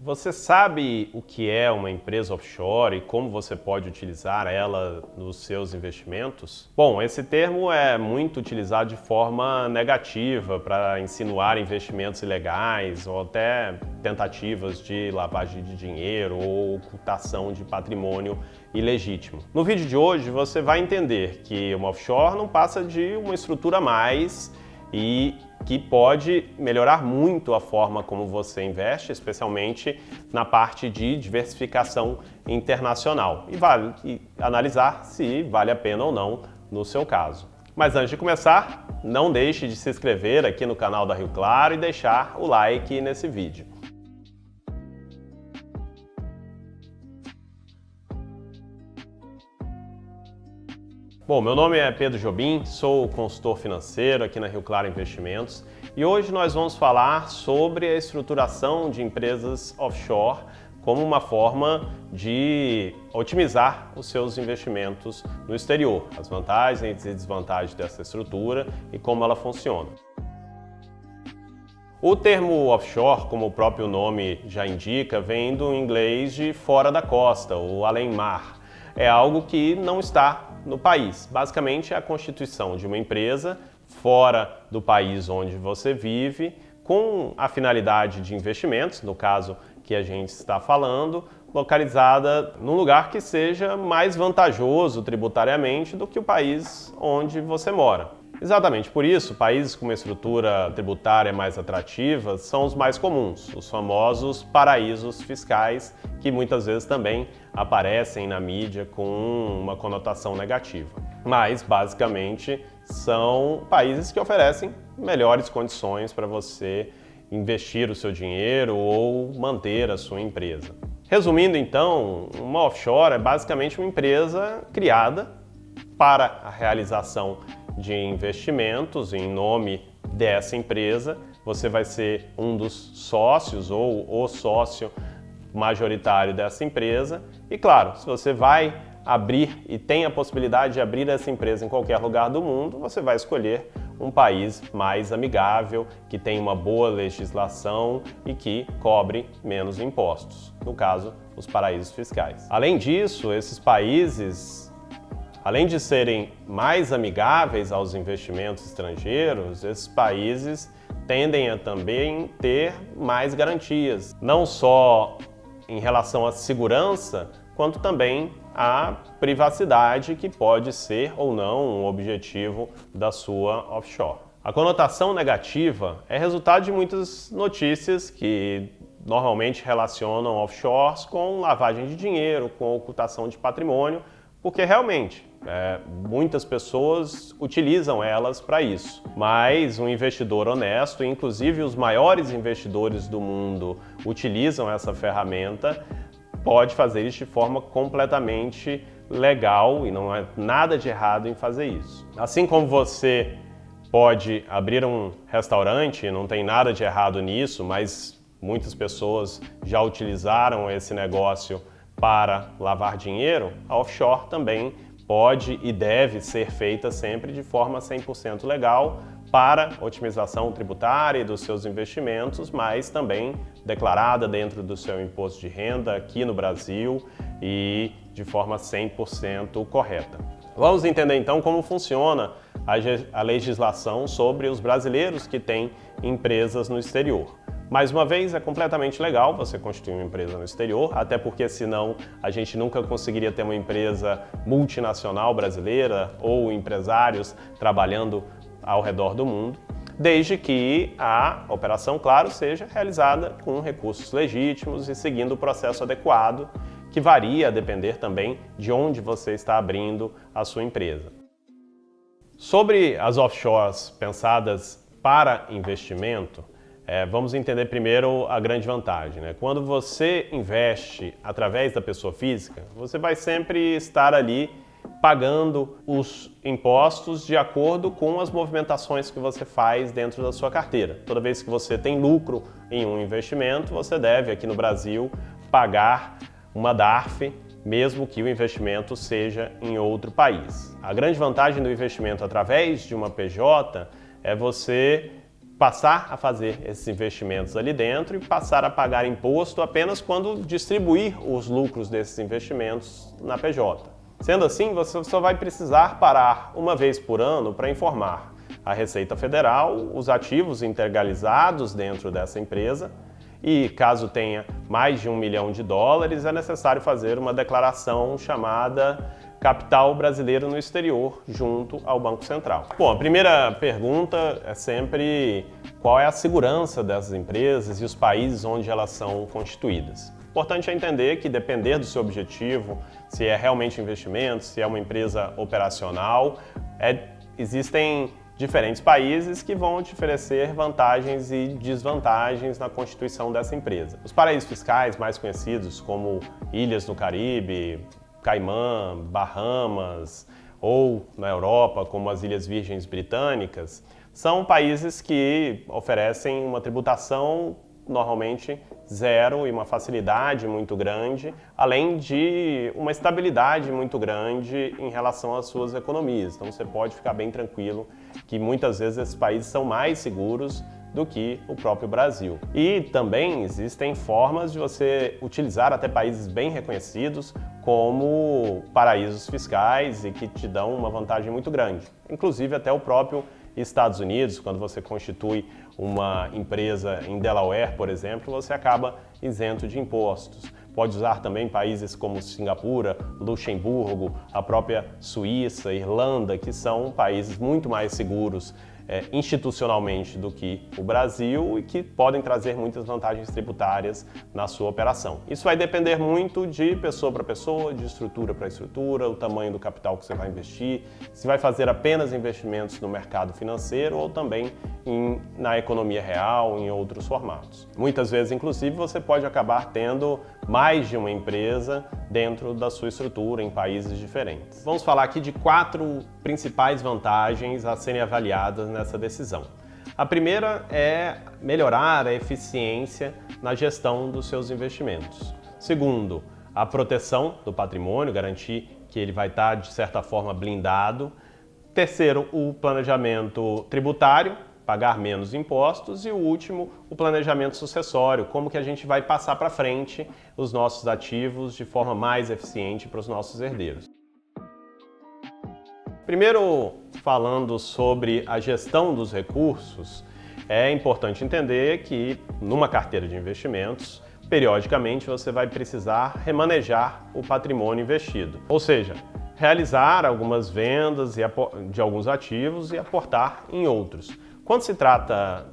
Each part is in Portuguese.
Você sabe o que é uma empresa offshore e como você pode utilizar ela nos seus investimentos? Bom, esse termo é muito utilizado de forma negativa para insinuar investimentos ilegais ou até tentativas de lavagem de dinheiro ou ocultação de patrimônio ilegítimo. No vídeo de hoje você vai entender que uma offshore não passa de uma estrutura a mais e que pode melhorar muito a forma como você investe, especialmente na parte de diversificação internacional. E vale analisar se vale a pena ou não no seu caso. Mas antes de começar, não deixe de se inscrever aqui no canal da Rio Claro e deixar o like nesse vídeo. Bom, meu nome é Pedro Jobim, sou consultor financeiro aqui na Rio Claro Investimentos e hoje nós vamos falar sobre a estruturação de empresas offshore como uma forma de otimizar os seus investimentos no exterior, as vantagens e desvantagens dessa estrutura e como ela funciona. O termo offshore, como o próprio nome já indica, vem do inglês de fora da costa ou além-mar. É algo que não está no país. Basicamente, é a constituição de uma empresa fora do país onde você vive, com a finalidade de investimentos, no caso que a gente está falando, localizada num lugar que seja mais vantajoso tributariamente do que o país onde você mora. Exatamente por isso, países com uma estrutura tributária mais atrativa são os mais comuns, os famosos paraísos fiscais, que muitas vezes também aparecem na mídia com uma conotação negativa. Mas, basicamente, são países que oferecem melhores condições para você investir o seu dinheiro ou manter a sua empresa. Resumindo, então, uma offshore é basicamente uma empresa criada para a realização de investimentos em nome dessa empresa. Você vai ser um dos sócios ou o sócio majoritário dessa empresa. E claro, se você vai abrir e tem a possibilidade de abrir essa empresa em qualquer lugar do mundo, você vai escolher um país mais amigável, que tem uma boa legislação e que cobre menos impostos, no caso, os paraísos fiscais. Além disso, esses países, além de serem mais amigáveis aos investimentos estrangeiros, esses países tendem a também ter mais garantias, não só em relação à segurança, quanto também à privacidade, que pode ser ou não um objetivo da sua offshore. A conotação negativa é resultado de muitas notícias que normalmente relacionam offshores com lavagem de dinheiro, com ocultação de patrimônio, porque realmente muitas pessoas utilizam elas para isso. Mas um investidor honesto, inclusive os maiores investidores do mundo utilizam essa ferramenta, pode fazer isso de forma completamente legal e não há nada de errado em fazer isso. Assim como você pode abrir um restaurante, não tem nada de errado nisso, mas muitas pessoas já utilizaram esse negócio para lavar dinheiro, a offshore também pode e deve ser feita sempre de forma 100% legal para otimização tributária dos seus investimentos, mas também declarada dentro do seu imposto de renda aqui no Brasil e de forma 100% correta. Vamos entender então como funciona a legislação sobre os brasileiros que têm empresas no exterior. Mais uma vez, é completamente legal você constituir uma empresa no exterior, até porque senão a gente nunca conseguiria ter uma empresa multinacional brasileira ou empresários trabalhando ao redor do mundo, desde que a operação, claro, seja realizada com recursos legítimos e seguindo o processo adequado, que varia a depender também de onde você está abrindo a sua empresa. Sobre as offshores pensadas para investimento, vamos entender primeiro a grande vantagem, né? Quando você investe através da pessoa física, você vai sempre estar ali pagando os impostos de acordo com as movimentações que você faz dentro da sua carteira. Toda vez que você tem lucro em um investimento, você deve, aqui no Brasil, pagar uma DARF, mesmo que o investimento seja em outro país. A grande vantagem do investimento através de uma PJ é você passar a fazer esses investimentos ali dentro e passar a pagar imposto apenas quando distribuir os lucros desses investimentos na PJ. Sendo assim, você só vai precisar parar uma vez por ano para informar a Receita Federal os ativos integralizados dentro dessa empresa e, caso tenha mais de US$ 1 milhão, é necessário fazer uma declaração chamada Capital Brasileiro no Exterior junto ao Banco Central. Bom, a primeira pergunta é sempre qual é a segurança dessas empresas e os países onde elas são constituídas. Importante é entender que, depender do seu objetivo, se é realmente investimento, se é uma empresa operacional, existem diferentes países que vão te oferecer vantagens e desvantagens na constituição dessa empresa. Os paraísos fiscais mais conhecidos, como Ilhas no Caribe, Caimã, Bahamas, ou na Europa, como as Ilhas Virgens Britânicas, são países que oferecem uma tributação normalmente zero e uma facilidade muito grande, além de uma estabilidade muito grande em relação às suas economias. Então você pode ficar bem tranquilo que muitas vezes esses países são mais seguros do que o próprio Brasil. E também existem formas de você utilizar até países bem reconhecidos como paraísos fiscais e que te dão uma vantagem muito grande. Inclusive até o próprio Estados Unidos, quando você constitui uma empresa em Delaware, por exemplo, você acaba isento de impostos. Pode usar também países como Singapura, Luxemburgo, a própria Suíça, Irlanda, que são países muito mais seguros institucionalmente do que o Brasil e que podem trazer muitas vantagens tributárias na sua operação. Isso vai depender muito de pessoa para pessoa, de estrutura para estrutura, o tamanho do capital que você vai investir, se vai fazer apenas investimentos no mercado financeiro ou também na economia real, em outros formatos. Muitas vezes, inclusive, você pode acabar tendo mais de uma empresa dentro da sua estrutura em países diferentes. Vamos falar aqui de 4 principais vantagens a serem avaliadas nessa decisão. A primeira é melhorar a eficiência na gestão dos seus investimentos. Segundo, a proteção do patrimônio, garantir que ele vai estar, de certa forma, blindado. Terceiro, o planejamento tributário, pagar menos impostos. E o último, o planejamento sucessório, como que a gente vai passar para frente os nossos ativos de forma mais eficiente para os nossos herdeiros. Primeiro, falando sobre a gestão dos recursos, é importante entender que numa carteira de investimentos, periodicamente você vai precisar remanejar o patrimônio investido. Ou seja, realizar algumas vendas de alguns ativos e aportar em outros. Quando se trata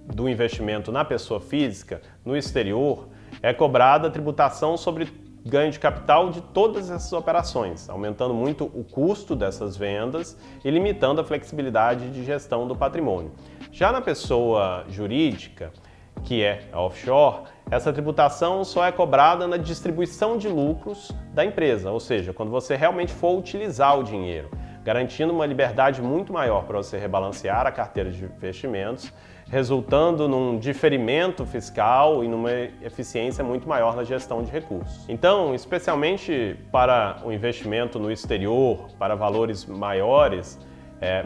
do investimento na pessoa física, no exterior, é cobrada a tributação sobre ganho de capital de todas essas operações, aumentando muito o custo dessas vendas e limitando a flexibilidade de gestão do patrimônio. Já na pessoa jurídica, que é a offshore, essa tributação só é cobrada na distribuição de lucros da empresa, ou seja, quando você realmente for utilizar o dinheiro, garantindo uma liberdade muito maior para você rebalancear a carteira de investimentos, resultando num diferimento fiscal e numa eficiência muito maior na gestão de recursos. Então, especialmente para o investimento no exterior, para valores maiores,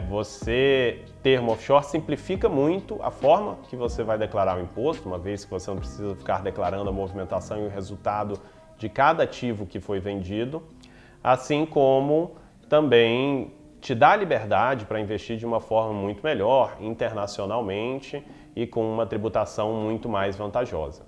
você ter uma offshore simplifica muito a forma que você vai declarar o imposto, uma vez que você não precisa ficar declarando a movimentação e o resultado de cada ativo que foi vendido, assim como também te dá liberdade para investir de uma forma muito melhor internacionalmente e com uma tributação muito mais vantajosa.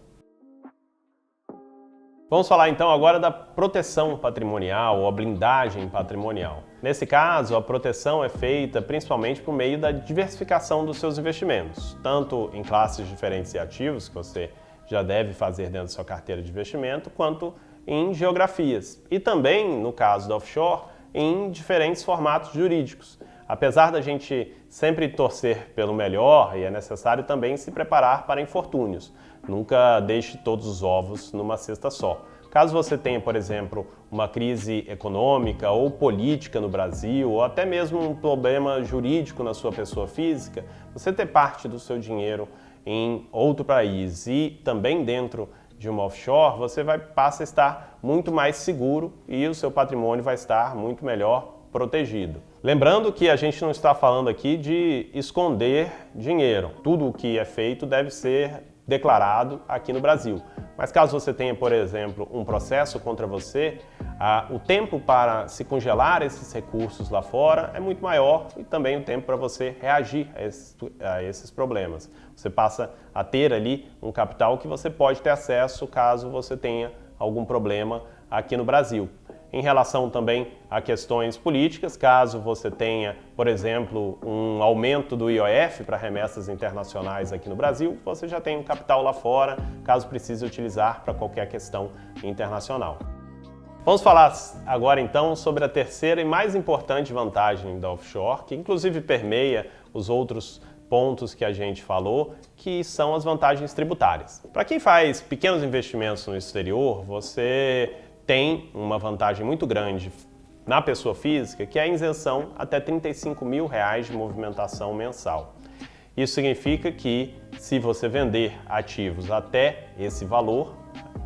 Vamos falar então agora da proteção patrimonial ou a blindagem patrimonial. Nesse caso, a proteção é feita principalmente por meio da diversificação dos seus investimentos, tanto em classes diferentes de ativos, que você já deve fazer dentro da sua carteira de investimento, quanto em geografias. E também, no caso da offshore, em diferentes formatos jurídicos. Apesar da gente sempre torcer pelo melhor, e é necessário também se preparar para infortúnios. Nunca deixe todos os ovos numa cesta só. Caso você tenha, por exemplo, uma crise econômica ou política no Brasil, ou até mesmo um problema jurídico na sua pessoa física, você ter parte do seu dinheiro em outro país e também dentro de uma offshore, você passa a estar muito mais seguro e o seu patrimônio vai estar muito melhor protegido. Lembrando que a gente não está falando aqui de esconder dinheiro. Tudo o que é feito deve ser declarado aqui no Brasil. Mas caso você tenha, por exemplo, um processo contra você, o tempo para se congelar esses recursos lá fora é muito maior e também o tempo para você reagir a esses problemas. Você passa a ter ali um capital que você pode ter acesso caso você tenha algum problema aqui no Brasil. Em relação também a questões políticas, caso você tenha, por exemplo, um aumento do IOF para remessas internacionais aqui no Brasil, você já tem um capital lá fora, caso precise utilizar para qualquer questão internacional. Vamos falar agora então sobre a terceira e mais importante vantagem da offshore, que inclusive permeia os outros pontos que a gente falou, que são as vantagens tributárias. Para quem faz pequenos investimentos no exterior, você tem uma vantagem muito grande na pessoa física, que é a isenção até R$35 mil de movimentação mensal. Isso significa que, se você vender ativos até esse valor,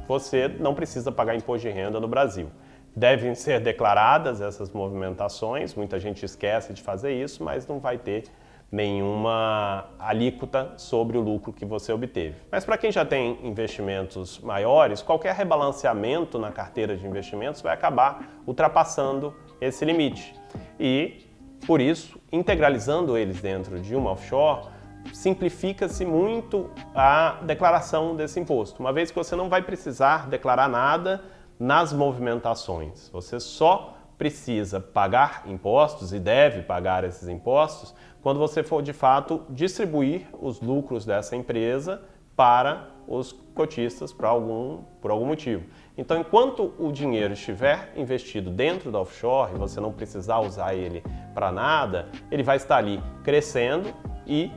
você não precisa pagar imposto de renda no Brasil. Devem ser declaradas essas movimentações, muita gente esquece de fazer isso, mas não vai ter nenhuma alíquota sobre o lucro que você obteve. Mas para quem já tem investimentos maiores, qualquer rebalanceamento na carteira de investimentos vai acabar ultrapassando esse limite. E, por isso, integralizando eles dentro de uma offshore, simplifica-se muito a declaração desse imposto, uma vez que você não vai precisar declarar nada nas movimentações. Você só precisa pagar impostos e deve pagar esses impostos quando você for, de fato, distribuir os lucros dessa empresa para os cotistas por algum motivo. Então, enquanto o dinheiro estiver investido dentro da offshore e você não precisar usar ele para nada, ele vai estar ali crescendo e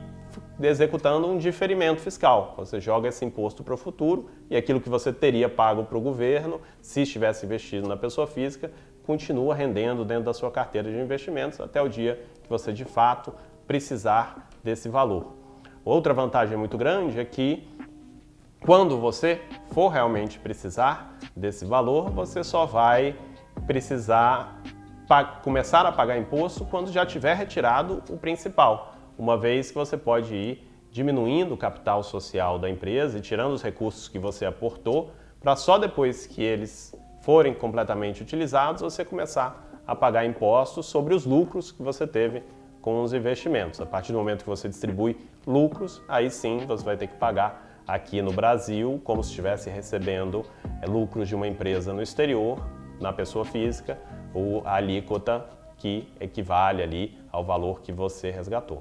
executando um diferimento fiscal. Você joga esse imposto para o futuro e aquilo que você teria pago para o governo, se estivesse investido na pessoa física, continua rendendo dentro da sua carteira de investimentos até o dia que você, de fato, precisar desse valor. Outra vantagem muito grande é que, quando você for realmente precisar desse valor, você só vai precisar começar a pagar imposto quando já tiver retirado o principal, uma vez que você pode ir diminuindo o capital social da empresa e tirando os recursos que você aportou, para só depois que eles forem completamente utilizados, você começar a pagar impostos sobre os lucros que você teve com os investimentos. A partir do momento que você distribui lucros, aí sim você vai ter que pagar aqui no Brasil, como se estivesse recebendo lucros de uma empresa no exterior, na pessoa física, ou a alíquota que equivale ali ao valor que você resgatou.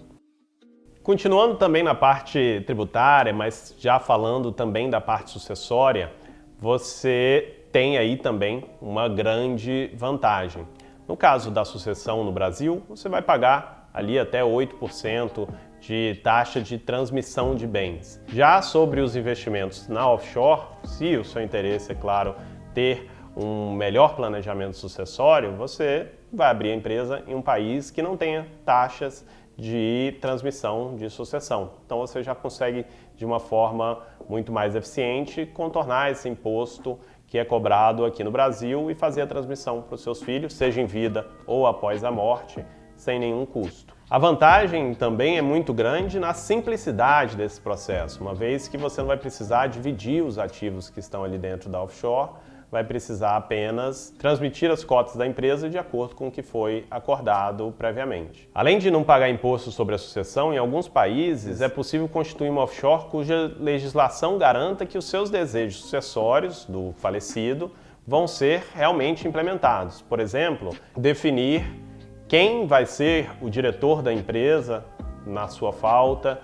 Continuando também na parte tributária, mas já falando também da parte sucessória, você tem aí também uma grande vantagem. No caso da sucessão no Brasil, você vai pagar ali até 8% de taxa de transmissão de bens. Já sobre os investimentos na offshore, se o seu interesse, é claro, ter um melhor planejamento sucessório, você vai abrir a empresa em um país que não tenha taxas de transmissão de sucessão. Então você já consegue, de uma forma muito mais eficiente, contornar esse imposto que é cobrado aqui no Brasil e fazer a transmissão para os seus filhos, seja em vida ou após a morte, sem nenhum custo. A vantagem também é muito grande na simplicidade desse processo, uma vez que você não vai precisar dividir os ativos que estão ali dentro da offshore, vai precisar apenas transmitir as cotas da empresa de acordo com o que foi acordado previamente. Além de não pagar imposto sobre a sucessão, em alguns países é possível constituir uma offshore cuja legislação garanta que os seus desejos sucessórios do falecido vão ser realmente implementados. Por exemplo, definir quem vai ser o diretor da empresa na sua falta,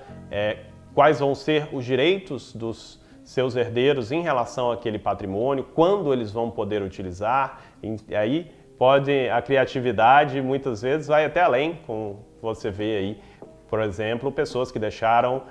quais vão ser os direitos dos seus herdeiros em relação àquele patrimônio, quando eles vão poder utilizar. E aí a criatividade muitas vezes vai até além, como você vê aí, por exemplo, pessoas que deixaram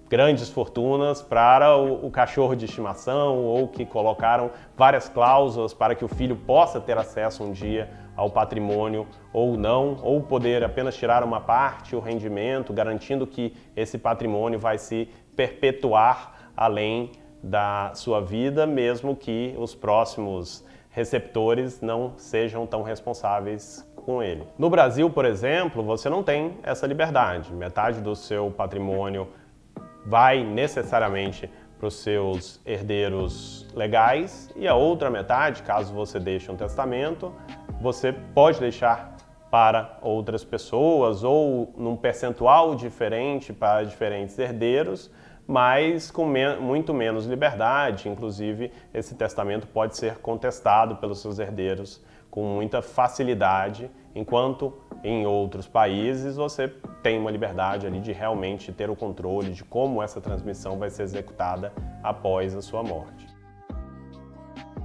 grandes fortunas para o cachorro de estimação ou que colocaram várias cláusulas para que o filho possa ter acesso um dia ao patrimônio ou não, ou poder apenas tirar uma parte, o rendimento, garantindo que esse patrimônio vai se perpetuar além da sua vida, mesmo que os próximos receptores não sejam tão responsáveis com ele. No Brasil, por exemplo, você não tem essa liberdade. Metade do seu patrimônio vai necessariamente para os seus herdeiros legais e a outra metade, caso você deixe um testamento, você pode deixar para outras pessoas ou num percentual diferente para diferentes herdeiros, mas com muito menos liberdade. Inclusive, esse testamento pode ser contestado pelos seus herdeiros com muita facilidade, enquanto em outros países você tem uma liberdade ali de realmente ter o controle de como essa transmissão vai ser executada após a sua morte.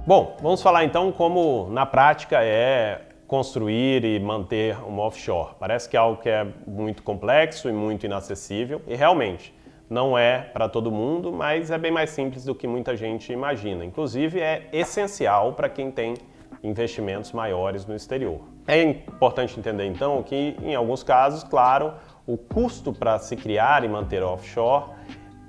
Bom, vamos falar então como na prática é construir e manter uma offshore. Parece que é algo que é muito complexo e muito inacessível, e realmente não é para todo mundo, mas é bem mais simples do que muita gente imagina. Inclusive é essencial para quem tem investimentos maiores no exterior. É importante entender então que em alguns casos, claro, o custo para se criar e manter offshore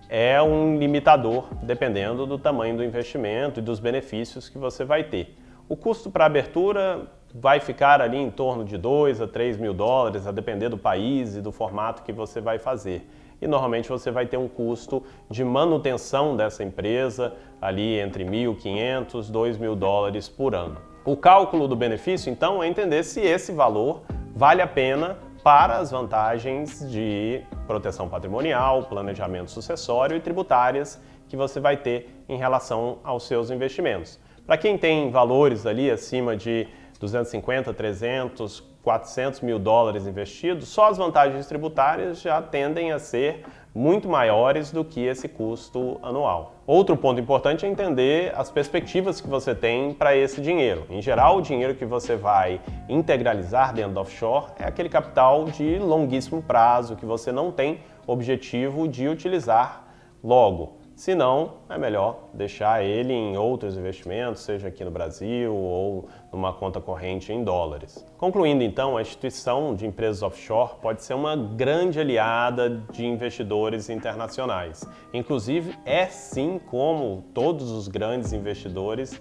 é um limitador dependendo do tamanho do investimento e dos benefícios que você vai ter. O custo para abertura vai ficar ali em torno de 2 a 3 mil dólares, a depender do país e do formato que você vai fazer. E normalmente você vai ter um custo de manutenção dessa empresa ali entre 1.500 e 2 mil dólares por ano. O cálculo do benefício, então, é entender se esse valor vale a pena para as vantagens de proteção patrimonial, planejamento sucessório e tributárias que você vai ter em relação aos seus investimentos. Para quem tem valores ali acima de 250, 300, 400 mil dólares investidos, só as vantagens tributárias já tendem a ser muito maiores do que esse custo anual. Outro ponto importante é entender as perspectivas que você tem para esse dinheiro. Em geral, o dinheiro que você vai integralizar dentro do offshore é aquele capital de longuíssimo prazo que você não tem objetivo de utilizar logo. Se não, é melhor deixar ele em outros investimentos, seja aqui no Brasil ou numa conta corrente em dólares. Concluindo então, a instituição de empresas offshore pode ser uma grande aliada de investidores internacionais. Inclusive, é sim como todos os grandes investidores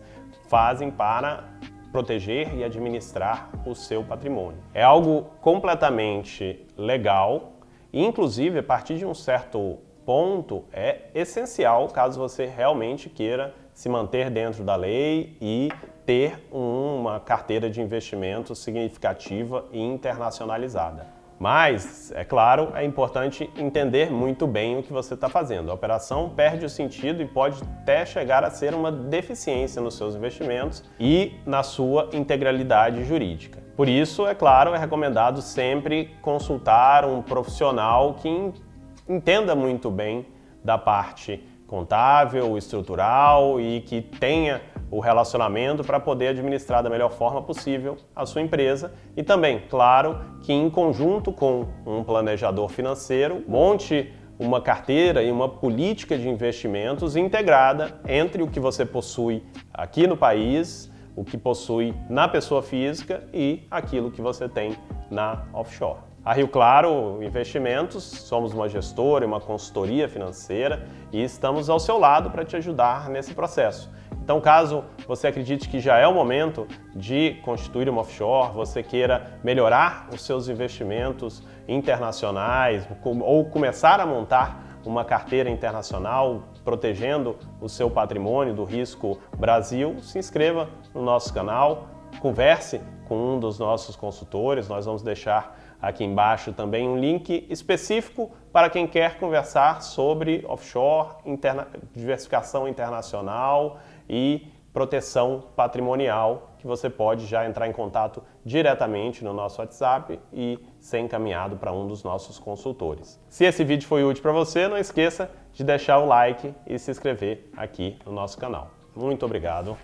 fazem para proteger e administrar o seu patrimônio. É algo completamente legal e, inclusive, a partir de um certo ponto é essencial caso você realmente queira se manter dentro da lei e ter uma carteira de investimento significativa e internacionalizada. Mas, é claro, é importante entender muito bem o que você está fazendo. A operação perde o sentido e pode até chegar a ser uma deficiência nos seus investimentos e na sua integralidade jurídica. Por isso, é claro, é recomendado sempre consultar um profissional que entenda muito bem da parte contábil, estrutural e que tenha o relacionamento para poder administrar da melhor forma possível a sua empresa e também, claro, que em conjunto com um planejador financeiro, monte uma carteira e uma política de investimentos integrada entre o que você possui aqui no país, o que possui na pessoa física e aquilo que você tem na offshore. A Rio Claro Investimentos, somos uma gestora e uma consultoria financeira e estamos ao seu lado para te ajudar nesse processo. Então, caso você acredite que já é o momento de constituir uma offshore, você queira melhorar os seus investimentos internacionais ou começar a montar uma carteira internacional protegendo o seu patrimônio do risco Brasil, se inscreva no nosso canal, converse com um dos nossos consultores, nós vamos deixar aqui embaixo também um link específico para quem quer conversar sobre offshore, diversificação internacional e proteção patrimonial, que você pode já entrar em contato diretamente no nosso WhatsApp e ser encaminhado para um dos nossos consultores. Se esse vídeo foi útil para você, não esqueça de deixar o like e se inscrever aqui no nosso canal. Muito obrigado!